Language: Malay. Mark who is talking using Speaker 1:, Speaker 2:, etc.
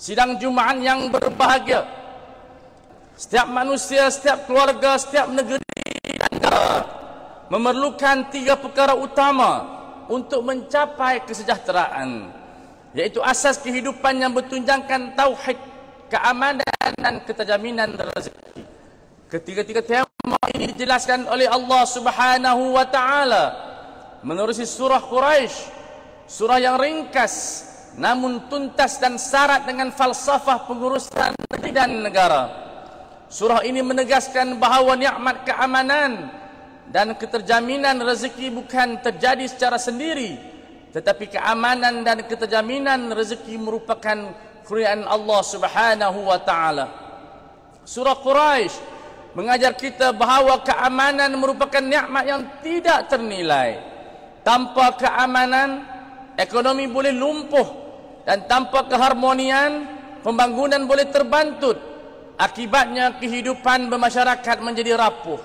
Speaker 1: sidang Jumaat yang berbahagia. Setiap manusia, setiap keluarga, setiap negeri dan negara memerlukan 3 perkara utama untuk mencapai kesejahteraan, yaitu asas kehidupan yang bertunjangkan tauhid, keamanan dan keterjaminan rezeki. Ketiga-tiga tema ini dijelaskan oleh Allah Subhanahu wa taala menerusi surah Quraisy, surah yang ringkas namun tuntas dan syarat dengan falsafah pengurusan negeri dan negara. Surah ini menegaskan bahawa nikmat keamanan dan keterjaminan rezeki bukan terjadi secara sendiri, tetapi keamanan dan keterjaminan rezeki merupakan kurniaan Allah Subhanahu wa taala. Surah Quraisy mengajar kita bahawa keamanan merupakan nikmat yang tidak ternilai. Tanpa keamanan, ekonomi boleh lumpuh, dan tanpa keharmonian, pembangunan boleh terbantut. Akibatnya kehidupan bermasyarakat menjadi rapuh.